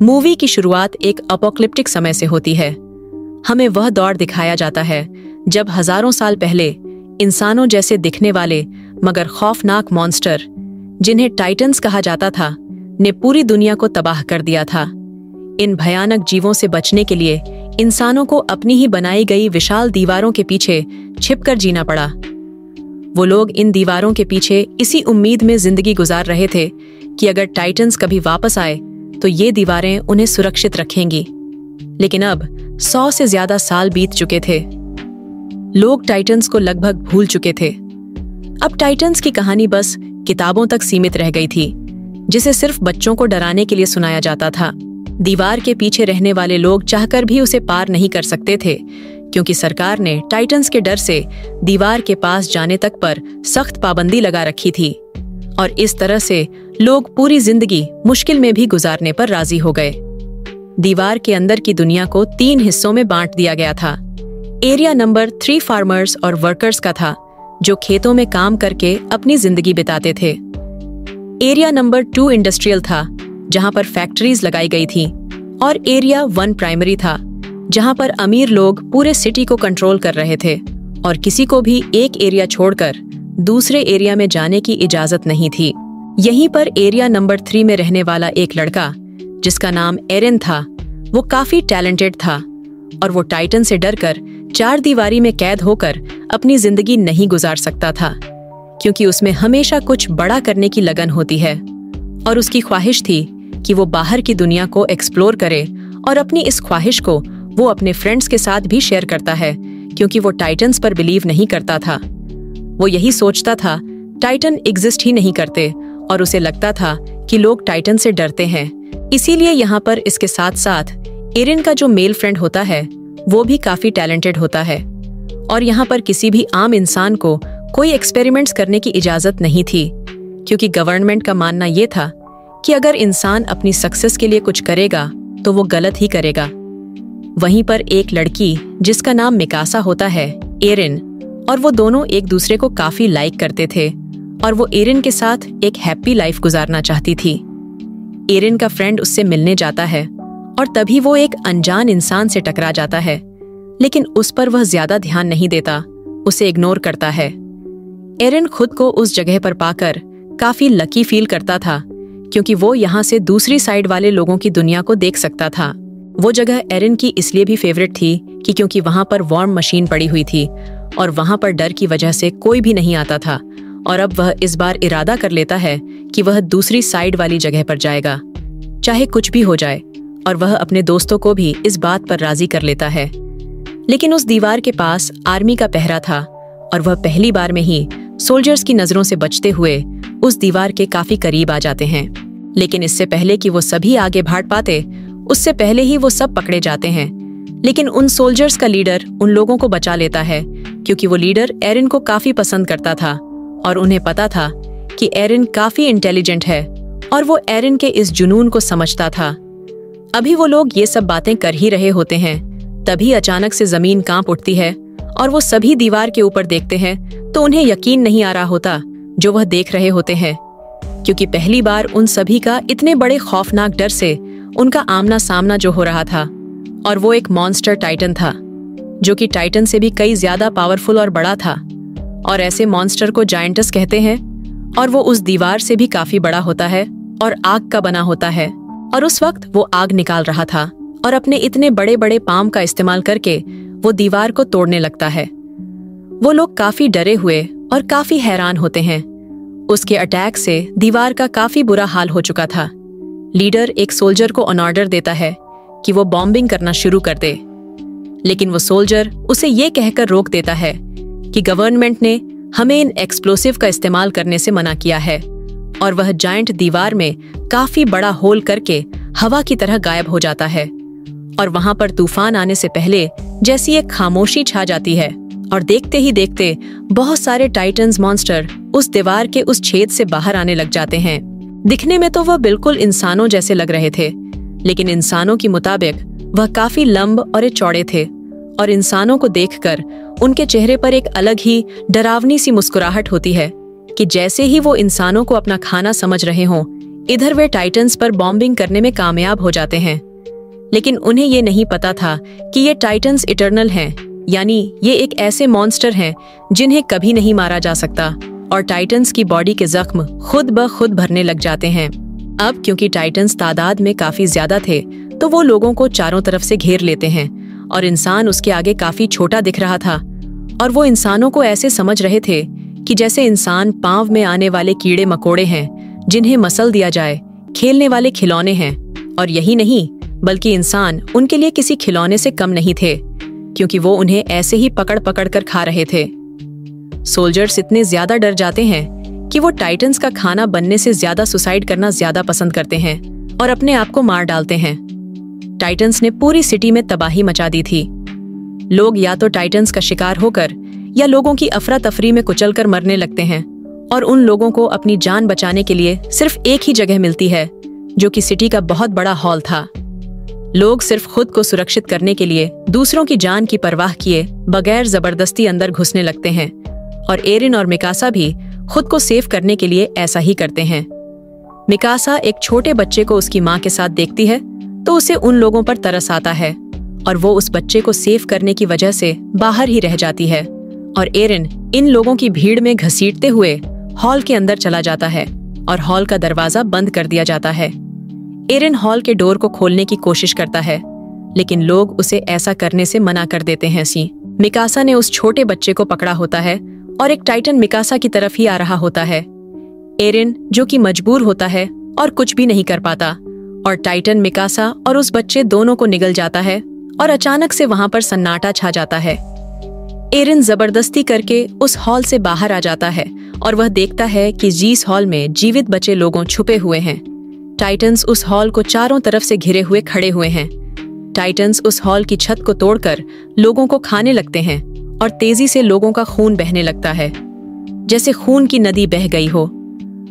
Movie की शुरुआत एक अपोकलिप्टिक समय से होती है। हमें वह दौर दिखाया जाता है जब हजारों साल पहले इंसानों जैसे दिखने वाले मगर खौफनाक मॉन्स्टर, जिन्हें टाइटन्स कहा जाता था, ने पूरी दुनिया को तबाह कर दिया था। इन भयानक जीवों से बचने के लिए इंसानों को अपनी ही बनाई गई विशाल दीवारों के पीछे छिपकर जीना पड़ा। वो लोग इन दीवारों के पीछे इसी उम्मीद में जिंदगी गुजार रहे थे कि अगर टाइटन्स कभी वापस आए तो ये दीवारें उन्हें सुरक्षित रखेंगी। लेकिन अब 100 से ज्यादा साल बीत चुके थे। लोग टाइटन्स को लगभग भूल चुके थे। अब टाइटन्स की कहानी बस किताबों तक सीमित रह गई थी, जिसे सिर्फ बच्चों को डराने के लिए सुनाया जाता था। दीवार के पीछे रहने वाले लोग चाहकर भी उसे पार नहीं कर सकते थे, क्योंकि सरकार ने टाइटन्स के डर से दीवार के पास जाने तक पर सख्त पाबंदी लगा रखी थी। और इस तरह से लोग पूरी जिंदगी मुश्किल में भी गुजारने पर राजी हो गए। दीवार के अंदर की दुनिया को 3 हिस्सों में बांट दिया गया था। एरिया नंबर 3 फार्मर्स और वर्कर्स का था, जो खेतों में काम करके अपनी जिंदगी बिताते थे। एरिया नंबर 2 इंडस्ट्रियल था, जहां पर फैक्ट्रीज लगाई गई थी। और एरिया 1 प्राइमरी था, जहां पर अमीर लोग पूरे सिटी को कंट्रोल कर रहे थे और किसी को भी एक एरिया छोड़कर दूसरे एरिया में जाने की इजाजत नहीं थी। यहीं पर एरिया नंबर 3 में रहने वाला एक लड़का, जिसका नाम एरिन था, वो काफी टैलेंटेड था और वो टाइटन से डरकर 4 दीवारी में कैद होकर अपनी जिंदगी नहीं गुजार सकता था, क्योंकि उसमें हमेशा कुछ बड़ा करने की लगन होती है और उसकी ख्वाहिश थी कि वो बाहर की दुनिया को एक्सप्लोर करे। और अपनी इस ख्वाहिश को वो अपने फ्रेंड्स के साथ भी शेयर करता है, क्योंकि वो टाइटन्स पर बिलीव नहीं करता था। वो यही सोचता था टाइटन एग्जिस्ट ही नहीं करते और उसे लगता था कि लोग टाइटन से डरते हैं। इसीलिए यहाँ पर इसके साथ साथ एरिन का जो मेल फ्रेंड होता है वो भी काफी टैलेंटेड होता है। और यहाँ पर किसी भी आम इंसान को कोई एक्सपेरिमेंट्स करने की इजाजत नहीं थी, क्योंकि गवर्नमेंट का मानना ये था कि अगर इंसान अपनी सक्सेस के लिए कुछ करेगा तो वो गलत ही करेगा। वहीं पर एक लड़की, जिसका नाम मिकासा होता है, एरिन, और वो दोनों एक दूसरे को काफी लाइक करते थे और वो एरिन के साथ एक हैप्पी लाइफ गुजारना चाहती थी। एरिन का फ्रेंड उससे मिलने जाता है और तभी वो एक अनजान इंसान से टकरा जाता है, लेकिन उस पर वह ज्यादा ध्यान नहीं देता, उसे इग्नोर करता है। एरिन खुद को उस जगह पर पाकर काफी लकी फील करता था, क्योंकि वो यहाँ से दूसरी साइड वाले लोगों की दुनिया को देख सकता था। वो जगह एरिन की इसलिए भी फेवरेट थी कि क्योंकि वहां पर वार्म मशीन पड़ी हुई थी और वहां पर डर की वजह से कोई भी नहीं आता था। और अब वह इस बार इरादा कर लेता है कि वह दूसरी साइड वाली जगह पर जाएगा, चाहे कुछ भी हो जाए। और वह अपने दोस्तों को भी इस बात पर राजी कर लेता है। लेकिन उस दीवार के पास आर्मी का पहरा था और वह पहली बार में ही सोल्जर्स की नजरों से बचते हुए उस दीवार के काफी करीब आ जाते हैं। लेकिन इससे पहले कि वो सभी आगे भाग पाते, उससे पहले ही वो सब पकड़े जाते हैं। लेकिन उन सोल्जर्स का लीडर उन लोगों को बचा लेता है, क्योंकि वो लीडर एरिन को काफी पसंद करता था और उन्हें पता था कि एरिन काफी इंटेलिजेंट है और वो एरिन के इस जुनून को समझता था। अभी वो लोग ये सब बातें कर ही रहे होते हैं, तभी अचानक से जमीन कांप उठती है और वो सभी दीवार के ऊपर देखते हैं तो उन्हें यकीन नहीं आ रहा होता जो वह देख रहे होते हैं, क्योंकि पहली बार उन सभी का इतने बड़े खौफनाक डर से उनका आमना सामना जो हो रहा था। और वो एक मॉन्स्टर टाइटन था, जो कि टाइटन से भी कई ज्यादा पावरफुल और बड़ा था। और ऐसे मॉन्स्टर को जायंटस कहते हैं और वो उस दीवार से भी काफी बड़ा होता है और आग का बना होता है। और उस वक्त वो आग निकाल रहा था और अपने इतने बड़े बड़े पाम का इस्तेमाल करके वो दीवार को तोड़ने लगता है। वो लोग काफी डरे हुए और काफी हैरान होते हैं। उसके अटैक से दीवार का काफी बुरा हाल हो चुका था। लीडर एक सोल्जर को ऑन ऑर्डर देता है कि वो बॉम्बिंग करना शुरू कर दे, लेकिन वो सोल्जर उसे ये कहकर रोक देता है कि गवर्नमेंट ने हमें इन एक्सप्लोसिव का इस्तेमाल करने से मना किया है। और वह जायंट दीवार में काफी बड़ा होल करके हवा की तरह गायब हो जाता है। और वहां पर तूफान आने से पहले जैसी एक खामोशी छा जाती है और देखते ही देखते बहुत सारे टाइटन्स मॉन्स्टर उस दीवार के उस छेद से बाहर आने लग जाते हैं। दिखने में तो वह बिल्कुल इंसानों जैसे लग रहे थे, लेकिन इंसानों के मुताबिक वह काफी लंब और चौड़े थे। और इंसानों को देखकर उनके चेहरे पर एक अलग ही डरावनी सी मुस्कुराहट होती है कि जैसे ही वो इंसानों को अपना खाना समझ रहे हों, इधर वे टाइटन्स पर बॉम्बिंग करने में कामयाब हो जाते हैं, लेकिन उन्हें ये नहीं पता था कि ये टाइटन्स इटर्नल हैं, यानी ये एक ऐसे मॉन्स्टर हैं जिन्हें कभी नहीं मारा जा सकता, और टाइटन्स की बॉडी के जख्म खुद ब खुद भरने लग जाते हैं। अब क्योंकि टाइटन्स तादाद में काफी ज्यादा थे, तो वो लोगों को चारों तरफ से घेर लेते हैं और इंसान उसके आगे काफी छोटा दिख रहा था, और वो इंसानों को ऐसे समझ रहे थे कि जैसे इंसान पांव में आने वाले कीड़े मकोड़े हैं जिन्हें मसल दिया जाए, खेलने वाले खिलौने हैं। और यही नहीं, बल्कि इंसान उनके लिए किसी खिलौने से कम नहीं थे, क्योंकि वो उन्हें ऐसे ही पकड़ पकड़ कर खा रहे थे। सोल्जर्स इतने ज्यादा डर जाते हैं कि वो टाइटन्स का खाना बनने से ज्यादा सुसाइड करना ज्यादा पसंद करते हैं और अपने आप को मार डालते हैं। टाइटन्स ने पूरी सिटी में तबाही मचा दी थी। लोग या तो टाइटन्स का शिकार होकर या लोगों की अफरा तफरी में कुचलकर मरने लगते हैं, और उन लोगों को अपनी जान बचाने के लिए सिर्फ एक ही जगह मिलती है, जो कि सिटी का बहुत बड़ा हॉल था। लोग सिर्फ खुद को सुरक्षित करने के लिए दूसरों की जान की परवाह किए बगैर जबरदस्ती अंदर घुसने लगते हैं, और एरिन और मिकासा भी खुद को सेव करने के लिए ऐसा ही करते हैं। मिकासा एक छोटे बच्चे को उसकी माँ के साथ देखती है तो उसे उन लोगों पर तरस आता है, और वो उस बच्चे को सेव करने की वजह से बाहर ही रह जाती है, और एरिन इन लोगों की भीड़ में घसीटते हुए हॉल के अंदर चला जाता है और हॉल का दरवाजा बंद कर दिया जाता है। एरिन हॉल के डोर को खोलने की कोशिश करता है, लेकिन लोग उसे ऐसा करने से मना कर देते हैं। मिकासा ने उस छोटे बच्चे को पकड़ा होता है और एक टाइटन मिकासा की तरफ ही आ रहा होता है। एरिन जो कि मजबूर होता है और कुछ भी नहीं कर पाता, और टाइटन मिकासा और उस बच्चे दोनों को निगल जाता है, और अचानक से वहां पर सन्नाटा छा जाता है। एरिन जबरदस्ती करके उस हॉल से बाहर आ जाता है और वह देखता है कि जीस हॉल में जीवित बचे लोगों छुपे हुए हैं। टाइटन्स उस हॉल को चारों तरफ से घिरे हुए खड़े हुए हैं। टाइटन्स उस हॉल की छत को तोड़कर लोगों को खाने लगते हैं, और तेजी से लोगों का खून बहने लगता है, जैसे खून की नदी बह गई हो।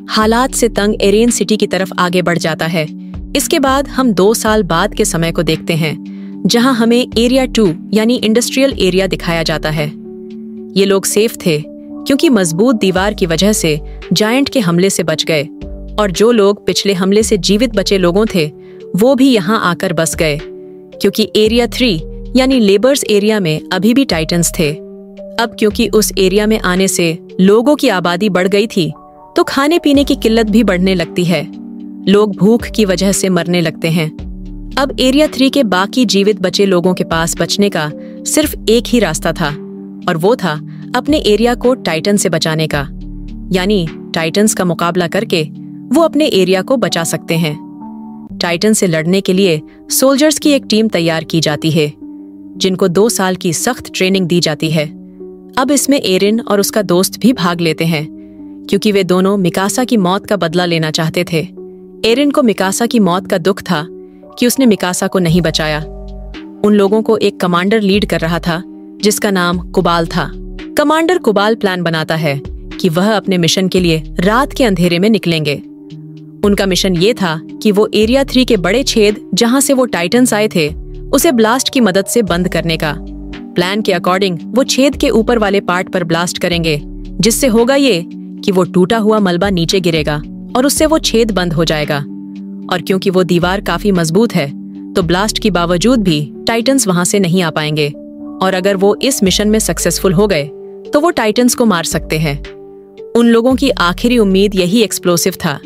हालात से तंग एरेन सिटी की तरफ आगे बढ़ जाता है। इसके बाद हम 2 साल बाद के समय को देखते हैं, जहां हमें एरिया 2 यानी इंडस्ट्रियल एरिया दिखाया जाता है। ये लोग सेफ थे क्योंकि मजबूत दीवार की वजह से जायंट के हमले से बच गए, और जो लोग पिछले हमले से जीवित बचे लोगों थे वो भी यहाँ आकर बस गए, क्योंकि एरिया 3 यानी लेबर्स एरिया में अभी भी टाइटन्स थे। अब क्योंकि उस एरिया में आने से लोगों की आबादी बढ़ गई थी, तो खाने पीने की किल्लत भी बढ़ने लगती है। लोग भूख की वजह से मरने लगते हैं। अब एरिया 3 के बाकी जीवित बचे लोगों के पास बचने का सिर्फ एक ही रास्ता था, और वो था अपने एरिया को टाइटन से बचाने का। यानी टाइटन्स का मुकाबला करके वो अपने एरिया को बचा सकते हैं। टाइटन से लड़ने के लिए सोल्जर्स की एक टीम तैयार की जाती है, जिनको 2 साल की सख्त ट्रेनिंग दी जाती है। अब इसमें एरिन और उसका दोस्त भी भाग लेते हैं, क्योंकि वे दोनों मिकासा की मौत का बदला लेना चाहते थे। एरिन को मिकासा की मौत का दुख था कि उसने मिकासा को नहीं बचाया। उन लोगों को एक कमांडर लीड कर रहा था, जिसका नाम कुबाल था। कमांडर कुबाल प्लान बनाता है कि वह अपने मिशन के लिए रात के अंधेरे में निकलेंगे। उनका मिशन ये था कि वो एरिया 3 के बड़े छेद, जहां से वो टाइटन्स आए थे, उसे ब्लास्ट की मदद से बंद करने का। प्लान के अकॉर्डिंग वो छेद के ऊपर वाले पार्ट पर ब्लास्ट करेंगे, जिससे होगा ये कि वो टूटा हुआ मलबा नीचे गिरेगा और उससे वो छेद बंद हो जाएगा। और क्योंकि वो दीवार काफी मजबूत है, तो ब्लास्ट के बावजूद भी टाइटन्स वहां से नहीं आ पाएंगे, और अगर वो इस मिशन में सक्सेसफुल हो गए तो वो टाइटन्स को मार सकते हैं। उन लोगों की आखिरी उम्मीद यही एक्सप्लोसिव था,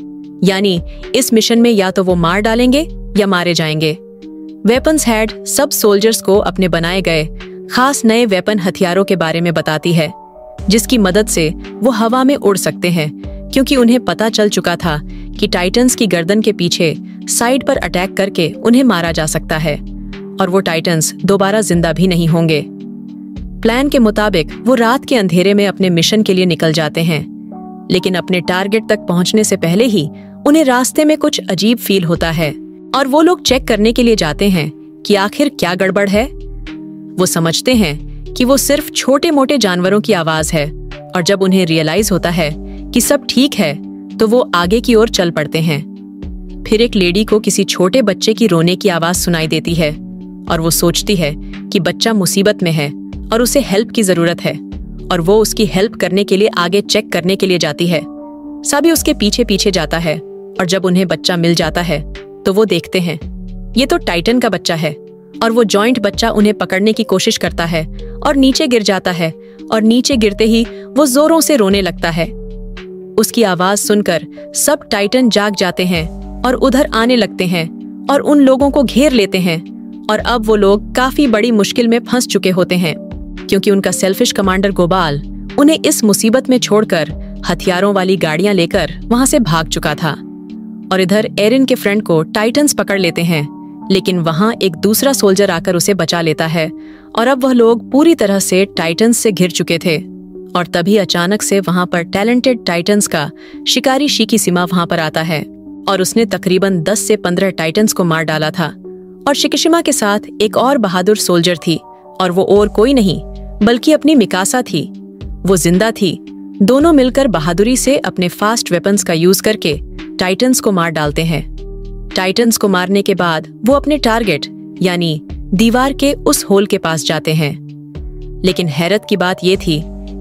यानी इस मिशन में या तो वो मार डालेंगे या मारे जाएंगे। वेपन्स हेड सब सोल्जर्स को अपने बनाए गए खास नए वेपन हथियारों के बारे में बताती है, जिसकी मदद से वो हवा में उड़ सकते हैं, क्योंकि उन्हें पता चल चुका था कि टाइटन्स की गर्दन के पीछे साइड पर अटैक करके उन्हें मारा जा सकता है, और वो टाइटन्स दोबारा जिंदा भी नहीं होंगे। प्लान के मुताबिक वो रात के अंधेरे में अपने मिशन के लिए निकल जाते हैं, लेकिन अपने टारगेट तक पहुंचने से पहले ही उन्हें रास्ते में कुछ अजीब फील होता है, और वो लोग चेक करने के लिए जाते हैं कि आखिर क्या गड़बड़ है। वो समझते हैं कि वो सिर्फ छोटे मोटे जानवरों की आवाज है, और जब उन्हें रियलाइज होता है कि सब ठीक है, तो वो आगे की ओर चल पड़ते हैं। फिर एक लेडी को किसी छोटे बच्चे की रोने की आवाज सुनाई देती है, और वो सोचती है कि बच्चा मुसीबत में है और उसे हेल्प की जरूरत है, और वो उसकी हेल्प करने के लिए आगे चेक करने के लिए जाती है। सभी उसके पीछे पीछे जाता है, और जब उन्हें बच्चा मिल जाता है तो वो देखते हैं ये तो टाइटन का बच्चा है, और वो जॉइंट बच्चा उन्हें पकड़ने की कोशिश करता है और नीचे गिर जाता है, और नीचे गिरते ही वो जोरों से रोने लगता है। उसकी आवाज सुनकर सब टाइटन जाग जाते हैं और उधर आने लगते हैं और उन लोगों को घेर लेते हैं। और अब वो लोग काफी बड़ी मुश्किल में फंस चुके होते हैं, क्योंकि उनका सेल्फिश कमांडर गोबाल उन्हें इस मुसीबत में छोड़कर हथियारों वाली गाड़ियां लेकर वहां से भाग चुका था। और इधर एरिन के फ्रेंड को टाइटन्स पकड़ लेते हैं, लेकिन वहां एक दूसरा सोल्जर आकर उसे बचा लेता है। और अब वह लोग पूरी तरह से टाइटन्स से घिर चुके थे। और तभी अचानक से वहां पर टैलेंटेड टाइटन्स का शिकारी शिकिशिमा वहां पर आता है, और उसने तकरीबन 10 से 15 टाइटन्स को मार डाला था। और शिकिशिमा के साथ एक और बहादुर सोल्जर थी, और वो और कोई नहीं बल्कि अपनी मिकासा थी। वो जिंदा थी। दोनों मिलकर बहादुरी से अपने फास्ट वेपन्स का यूज करके टाइटन्स को मार डालते हैं। टाइटन्स को मारने के बाद वो अपने टारगेट यानी दीवार के उस होल के पास जाते हैं। लेकिन हैरत की बात ये थी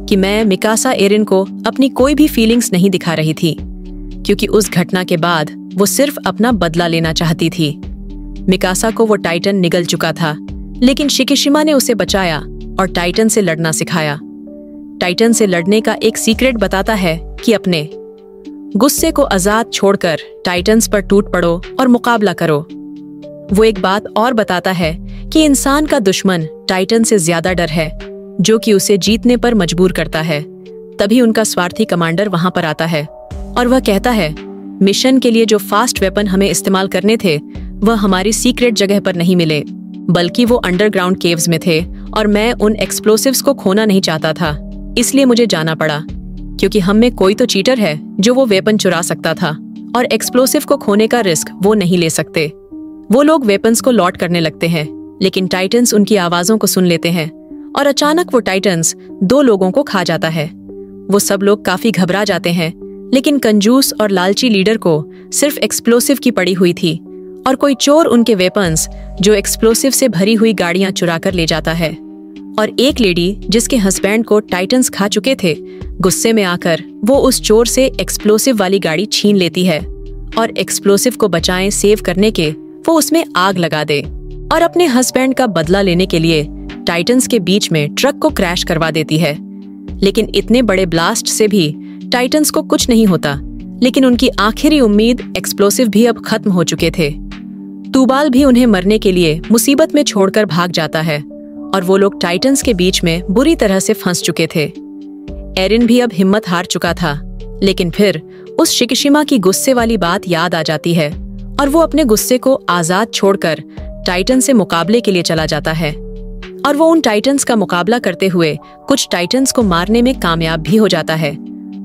कि मैं मिकासा एरिन को अपनी कोई भी फीलिंग्स नहीं दिखा रही थी, क्योंकि उस घटना के बाद वो सिर्फ अपना बदला लेना चाहती थी। मिकासा को वो टाइटन निगल चुका था, लेकिन शिकिशिमा ने उसे बचाया और टाइटन से लड़ना सिखाया। टाइटन से लड़ने का एक सीक्रेट बताता है कि अपने गुस्से को आजाद छोड़कर टाइटन्स पर टूट पड़ो और मुकाबला करो। वो एक बात और बताता है कि इंसान का दुश्मन टाइटन से ज्यादा डर है, जो कि उसे जीतने पर मजबूर करता है। तभी उनका स्वार्थी कमांडर वहां पर आता है और वह कहता है, मिशन के लिए जो फास्ट वेपन हमें इस्तेमाल करने थे वह हमारी सीक्रेट जगह पर नहीं मिले, बल्कि वो अंडरग्राउंड केव्स में थे, और मैं उन एक्सप्लोसिव्स को खोना नहीं चाहता था, इसलिए मुझे जाना पड़ा। क्योंकि हम में कोई तो चीटर है जो वो वेपन चुरा सकता था, और एक्सप्लोसिव को खोने का रिस्क वो नहीं ले सकते। वो लोग वेपन्स को लॉट करने लगते हैं, लेकिन टाइटन्स उनकी आवाजों को सुन लेते हैं, और अचानक वो टाइटन्स 2 लोगों को खा जाता है। वो सब लोग काफी घबरा जाते हैं, लेकिन कंजूस और लालची लीडर को सिर्फ एक्सप्लोसिव की पड़ी हुई थी, और कोई चोर उनके वेपन्स जो एक्सप्लोसिव से भरी हुई गाड़ियां चुरा कर ले जाता है। और एक लेडी जिसके हस्बैंड को टाइटन्स खा चुके थे, गुस्से में आकर वो उस चोर से एक्सप्लोसिव वाली गाड़ी छीन लेती है, और एक्सप्लोसिव को बचाएं सेव करने के वो उसमें आग लगा दे, और अपने हस्बैंड का बदला लेने के लिए टाइटन्स के बीच में ट्रक को क्रैश करवा देती है। लेकिन इतने बड़े ब्लास्ट से भी टाइटन्स को कुछ नहीं होता, लेकिन उनकी आखिरी उम्मीद एक्सप्लोसिव भी अब खत्म हो चुके थे। तूबाल भी उन्हें मरने के लिए मुसीबत में छोड़कर भाग जाता है, और वो लोग टाइटन्स के बीच में बुरी तरह से फंस चुके थे। एरिन भी अब हिम्मत हार चुका था, लेकिन फिर उस शिकिशिमा की गुस्से वाली बात याद आ जाती है, और वो अपने गुस्से को आजाद छोड़कर टाइटन से मुकाबले के लिए चला जाता है। और वो उन टाइटन्स का मुकाबला करते हुए कुछ टाइटन्स को मारने में कामयाब भी हो जाता है।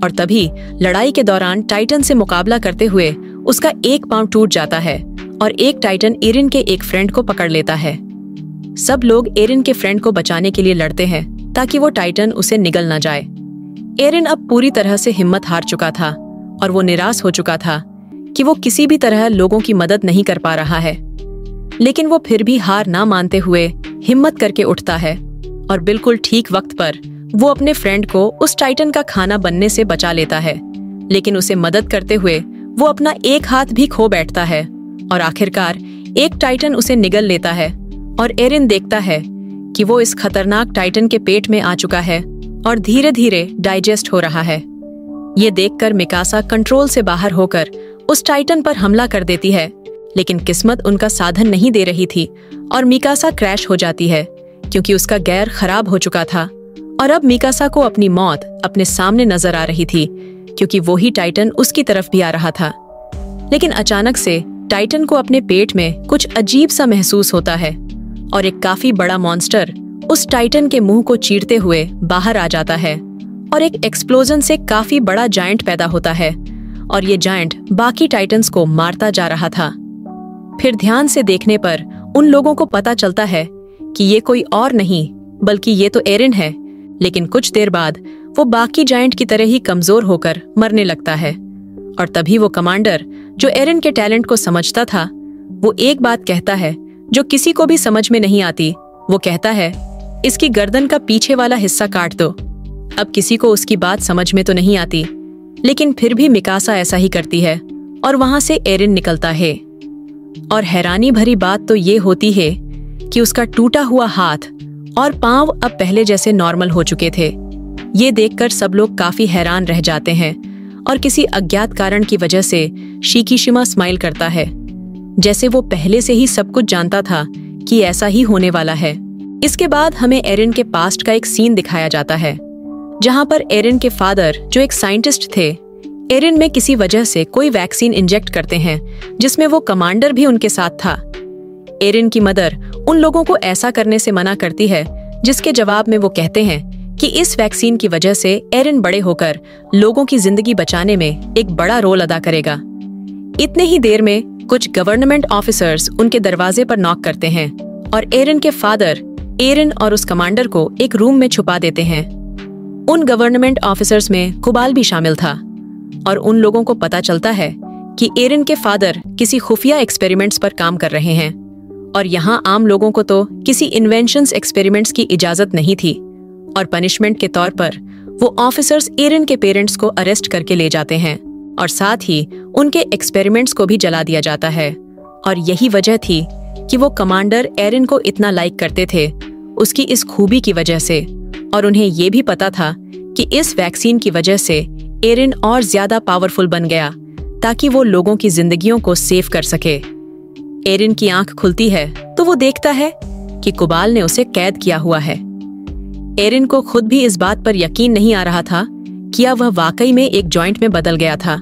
और तभी लड़ाई के दौरान टाइटन से मुकाबला करते हुए उसका एक पांव टूट जाता है, और एक टाइटन एरिन के एक फ्रेंड को पकड़ लेता है। सब लोग एरिन के फ्रेंड को बचाने के लिए लड़ते हैं ताकि वो टाइटन उसे निगल न जाए। एरिन अब पूरी तरह से हिम्मत हार चुका था, और वो निराश हो चुका था कि वो किसी भी तरह लोगों की मदद नहीं कर पा रहा है। लेकिन वो फिर भी हार ना मानते हुए हिम्मत करके उठता है, और बिल्कुल ठीक वक्त पर वो अपने फ्रेंड को उस टाइटन का खाना बनने से बचा लेता है। लेकिन उसे मदद करते हुए वो अपना एक हाथ भी खो बैठता है, और आखिरकार एक टाइटन उसे निगल लेता है। और एरिन देखता है कि वो इस खतरनाक टाइटन के पेट में आ चुका है और धीरे धीरे डाइजेस्ट हो रहा है। ये देखकर मिकासा कंट्रोल से बाहर होकर उस टाइटन पर हमला कर देती है, लेकिन किस्मत उनका साधन नहीं दे रही थी, और मिकासा क्रैश हो जाती है क्योंकि उसका गियर खराब हो चुका था। और अब मिकासा को अपनी मौत अपने सामने नजर आ रही थी, क्योंकि वो ही टाइटन उसकी तरफ भी आ रहा था। लेकिन अचानक से टाइटन को अपने पेट में कुछ अजीब सा महसूस होता है, और एक काफी बड़ा मॉन्स्टर उस टाइटन के मुंह को चीरते हुए बाहर आ जाता है, और एक एक्सप्लोजन से काफी बड़ा जायंट पैदा होता है, और ये जायंट बाकी टाइटन्स को मारता जा रहा था। फिर ध्यान से देखने पर उन लोगों को पता चलता है कि ये कोई और नहीं बल्कि ये तो एरिन है। लेकिन कुछ देर बाद वो बाकी जायंट की तरह ही कमजोर होकर मरने लगता है। और तभी वो कमांडर जो एरिन के टैलेंट को समझता था, वो एक बात कहता है जो किसी को भी समझ में नहीं आती। वो कहता है, इसकी गर्दन का पीछे वाला हिस्सा काट दो। अब किसी को उसकी बात समझ में तो नहीं आती, लेकिन फिर भी मिकासा ऐसा ही करती है, और वहां से एरिन निकलता है। और हैरानी भरी बात तो ये होती है कि उसका टूटा हुआ हाथ और पांव अब पहले जैसे नॉर्मल हो चुके थे। ये देखकर सब लोग काफी हैरान रह जाते हैं और किसी अज्ञात कारण की वजह से शिकीशिमा स्माइल करता है, जैसे वो पहले से ही सब कुछ जानता था कि ऐसा ही होने वाला है। इसके बाद हमें एरिन के पास्ट का एक सीन दिखाया जाता है, जहां पर एरिन के फादर, जो एक साइंटिस्ट थे, एरिन में किसी वजह से कोई वैक्सीन इंजेक्ट करते हैं जिसमें वो कमांडर भी उनके साथ था। एरिन की मदर उन लोगों को ऐसा करने से मना करती है, जिसके जवाब में वो कहते हैं कि इस वैक्सीन की वजह से एरिन बड़े होकर लोगों की जिंदगी बचाने में एक बड़ा रोल अदा करेगा। इतने ही देर में कुछ गवर्नमेंट ऑफिसर्स उनके दरवाजे पर नॉक करते हैं और एरिन के फादर एरिन और उस कमांडर को एक रूम में छुपा देते हैं। उन गवर्नमेंट ऑफिसर्स में कुबाल भी शामिल था और उन लोगों को पता चलता है कि एरिन के फादर किसी खुफिया एक्सपेरिमेंट्स पर काम कर रहे हैं और यहाँ आम लोगों को तो किसी इन्वेंशंस एक्सपेरिमेंट्स की इजाजत नहीं थी। और पनिशमेंट के तौर पर वो ऑफिसर्स एरिन के पेरेंट्स को अरेस्ट करके ले जाते हैं और साथ ही उनके एक्सपेरिमेंट्स को भी जला दिया जाता है। और यही वजह थी कि वो कमांडर एरिन को इतना लाइक करते थे, उसकी इस खूबी की वजह से। और उन्हें ये भी पता था कि इस वैक्सीन की वजह से एरिन और ज्यादा पावरफुल बन गया ताकि वो लोगों की जिंदगियों को सेव कर सके। एरिन की आंख खुलती है तो वो देखता है कि कुबाल ने उसे कैद किया हुआ है। एरिन को खुद भी इस बात पर यकीन नहीं आ रहा था कि वह वाकई में एक जॉइंट में बदल गया था,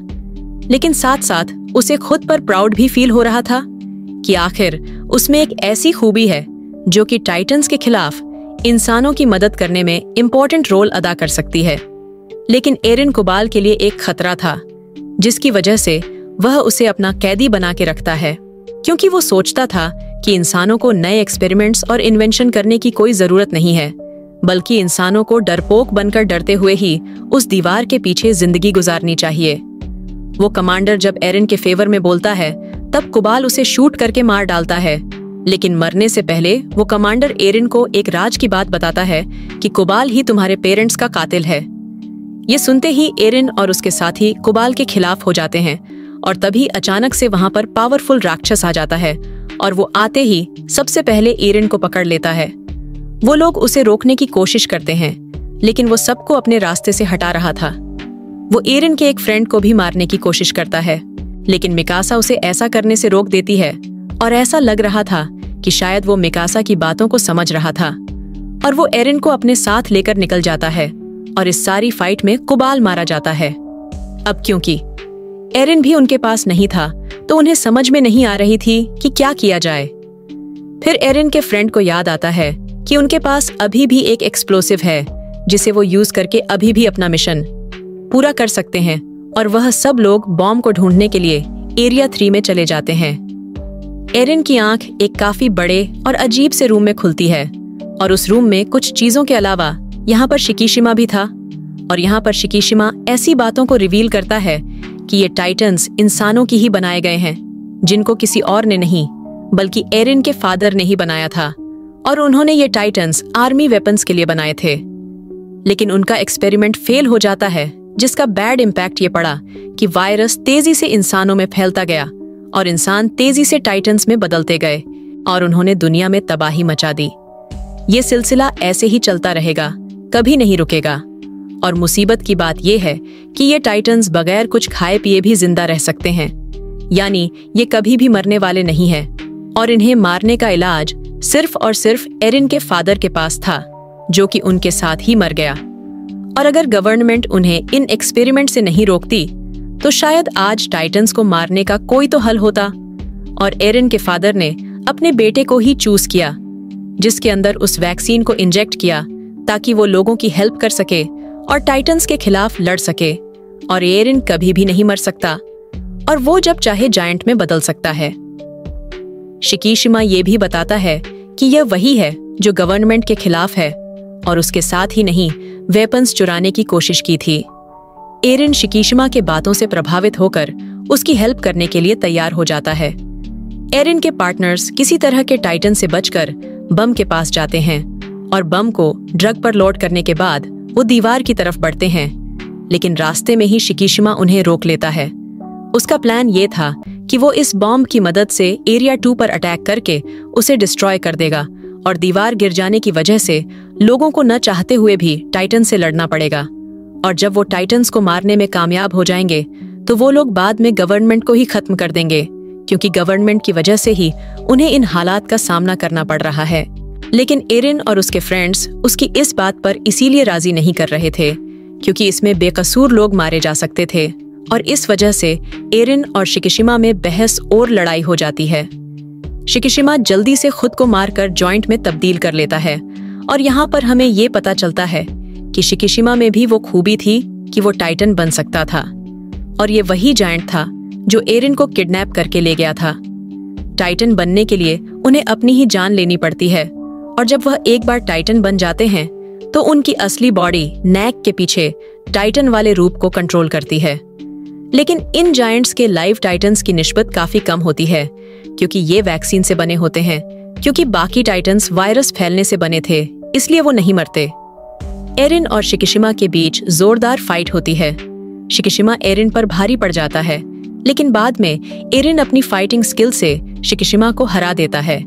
लेकिन साथ साथ उसे खुद पर प्राउड भी फील हो रहा था कि आखिर उसमें एक ऐसी खूबी है जो कि टाइटन्स के खिलाफ इंसानों की मदद करने में इम्पोर्टेंट रोल अदा कर सकती है। लेकिन एरिन कुबाल के लिए एक खतरा था, जिसकी वजह से वह उसे अपना कैदी बना के रखता है, क्योंकि वो सोचता था कि इंसानों को नए एक्सपेरिमेंट्स और इन्वेंशन करने की कोई जरूरत नहीं है, बल्कि इंसानों को डरपोक बनकर डरते हुए ही उस दीवार के पीछे जिंदगी गुजारनी चाहिए। वो कमांडर जब एरिन के फेवर में बोलता है तब कुबाल उसे शूट करके मार डालता है, लेकिन मरने से पहले वो कमांडर एरिन को एक राज की बात बताता है कि कुबाल ही तुम्हारे पेरेंट्स का कातिल है। ये सुनते ही एरिन और उसके साथी कुबाल के खिलाफ हो जाते हैं और तभी अचानक से वहां पर पावरफुल राक्षस आ जाता है और वो आते ही सबसे पहले एरिन को पकड़ लेता है। वो लोग उसे रोकने की कोशिश करते हैं, लेकिन वो सबको अपने रास्ते से हटा रहा था। वो एरिन के एक फ्रेंड को भी मारने की कोशिश करता है, लेकिन मिकासा उसे ऐसा करने से रोक देती है और ऐसा लग रहा था कि शायद वो मिकासा की बातों को समझ रहा था और वो एरिन को अपने साथ लेकर निकल जाता है और इस सारी फाइट में कुबाल मारा जाता है। अब क्योंकि एरिन भी उनके पास नहीं था तो उन्हें समझ में नहीं आ रही थी कि क्या किया जाए। फिर एरिन के फ्रेंड को याद आता है कि उनके पास अभी भी एक एक्सप्लोसिव है जिसे वो यूज करके अभी भी अपना मिशन पूरा कर सकते हैं और वह सब लोग बॉम्ब को ढूंढने के लिए एरिया 3 में चले जाते हैं। एरिन की आंख एक काफी बड़े और अजीब से रूम में खुलती है और उस रूम में कुछ चीजों के अलावा यहाँ पर शिकीशिमा भी था और यहाँ पर शिकीशिमा ऐसी बातों को रिवील करता है कि ये टाइटन्स इंसानों की ही बनाए गए हैं, जिनको किसी और ने नहीं बल्कि एरिन के फादर ने ही बनाया था और उन्होंने ये टाइटन्स आर्मी वेपन्स के लिए बनाए थे। लेकिन उनका एक्सपेरिमेंट फेल हो जाता है, जिसका बैड इम्पैक्ट ये पड़ा कि वायरस तेजी से इंसानों में फैलता गया और इंसान तेजी से टाइटन्स में बदलते गए और उन्होंने दुनिया में तबाही मचा दी। ये सिलसिला ऐसे ही चलता रहेगा, कभी नहीं रुकेगा। और मुसीबत की बात यह है कि ये टाइटन्स बगैर कुछ खाए पिए भी जिंदा रह सकते हैं, यानी ये कभी भी मरने वाले नहीं हैं और इन्हें मारने का इलाज सिर्फ और सिर्फ एरिन के फादर के पास था, जो कि उनके साथ ही मर गया। और अगर गवर्नमेंट उन्हें इन एक्सपेरिमेंट से नहीं रोकती तो शायद आज टाइटन्स को मारने का कोई तो हल होता। और एरिन के फादर ने अपने बेटे को ही चूज किया, जिसके अंदर उस वैक्सीन को इंजेक्ट किया ताकि वो लोगों की हेल्प कर सके और टाइटन्स के खिलाफ लड़ सके। और एरिन कभी भी नहीं मर सकता और वो जब चाहे जायंट में बदल सकता है। शिकीशिमा ये भी बताता है कि यह वही है जो गवर्नमेंट के खिलाफ है और उसके साथ ही नहीं वेपन्स चुराने की कोशिश की थी। एरिन शिकीशिमा के बातों से प्रभावित होकर उसकी हेल्प करने के लिए तैयार हो जाता है। एरिन के पार्टनर्स किसी तरह के टाइटन से बचकर बम के पास जाते हैं और बम को ड्रग पर लोड करने के बाद वो दीवार की तरफ बढ़ते हैं, लेकिन रास्ते में ही शिकीशिमा उन्हें रोक लेता है उसका प्लान ये था कि वो इस बॉम्ब की मदद से एरिया 2 पर अटैक करके उसे डिस्ट्रॉय कर देगा और दीवार गिर जाने की वजह से लोगों को न चाहते हुए भी टाइटन से लड़ना पड़ेगा। और जब वो टाइटन्स को मारने में कामयाब हो जाएंगे तो वो लोग बाद में गवर्नमेंट को ही खत्म कर देंगे, क्योंकि गवर्नमेंट की वजह से ही उन्हें इन हालात का सामना करना पड़ रहा है। लेकिन एरिन और उसके फ्रेंड्स उसकी इस बात पर इसीलिए राजी नहीं कर रहे थे क्योंकि इसमें बेकसूर लोग मारे जा सकते थे, और इस वजह से एरिन और शिकिशिमा में बहस और लड़ाई हो जाती है। शिकिशिमा जल्दी से खुद को मारकर जॉइंट में तब्दील कर लेता है, और यहाँ पर हमें ये पता चलता है कि शिकिशिमा में भी वो खूबी थी कि वो टाइटन बन सकता था, और ये वही जायंट था जो एरिन को किडनैप करके ले गया था। टाइटन बनने के लिए उन्हें अपनी ही जान लेनी पड़ती है, और जब वह एक बार टाइटन बन जाते हैं तो उनकी असली बॉडी नेक के पीछे टाइटन वाले रूप को कंट्रोल करती है। लेकिन इन जायंट्स के लाइव टाइटन्स की निस्बत काफी कम होती है, क्योंकि ये वैक्सीन से बने होते हैं, क्योंकि बाकी टाइटन्स वायरस फैलने से बने थे, इसलिए वो नहीं मरते। एरिन और शिकिशिमा के बीच जोरदार फाइट होती है। शिकिशिमा एरिन पर भारी पड़ जाता है, लेकिन बाद में एरिन अपनी फाइटिंग स्किल से शिकिशिमा को हरा देता है,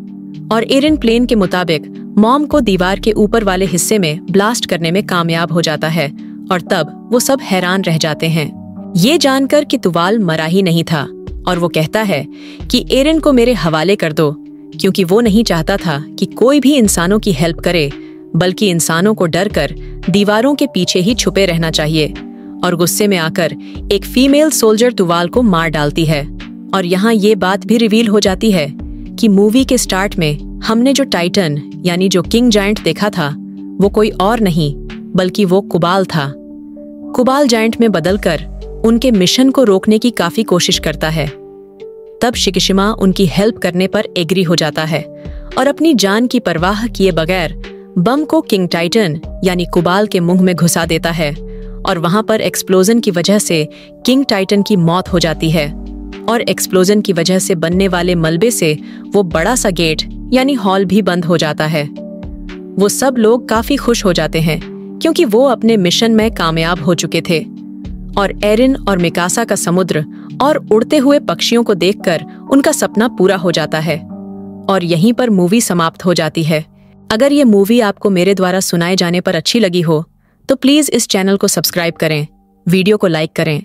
और एरिन प्लेन के मुताबिक मॉम को दीवार के ऊपर वाले हिस्से में ब्लास्ट करने में कामयाब हो जाता है, और तब वो सब हैरान रह जाते हैं ये जानकर कि तुवाल मरा ही नहीं था, और वो कहता है कि एरिन को मेरे हवाले कर दो, क्योंकि वो नहीं चाहता था कि कोई भी इंसानों की हेल्प करे, बल्कि इंसानों को डर कर दीवारों के पीछे ही छुपे रहना चाहिए। और गुस्से में आकर एक फीमेल सोल्जर तुवाल को मार डालती है। और यहाँ ये बात भी रिवील हो जाती है कि मूवी के स्टार्ट में हमने जो टाइटन यानी जो किंग जायंट देखा था वो कोई और नहीं बल्कि वो कुबाल था। कुबाल जायंट में बदलकर उनके मिशन को रोकने की काफी कोशिश करता है। तब शिकिशिमा उनकी हेल्प करने पर एग्री हो जाता है और अपनी जान की परवाह किए बगैर बम को किंग टाइटन यानी कुबाल के मुंह में घुसा देता है, और वहां पर एक्सप्लोजन की वजह से किंग टाइटन की मौत हो जाती है। और एक्सप्लोजन की वजह से बनने वाले मलबे से वो बड़ा सा गेट यानी हॉल भी बंद हो जाता है। वो सब लोग काफी खुश हो जाते हैं क्योंकि वो अपने मिशन में कामयाब हो चुके थे। और एरिन और मिकासा का समुद्र और उड़ते हुए पक्षियों को देखकर उनका सपना पूरा हो जाता है। और यहीं पर मूवी समाप्त हो जाती है। अगर ये मूवी आपको मेरे द्वारा सुनाए जाने पर अच्छी लगी हो तो प्लीज इस चैनल को सब्सक्राइब करें, वीडियो को लाइक करें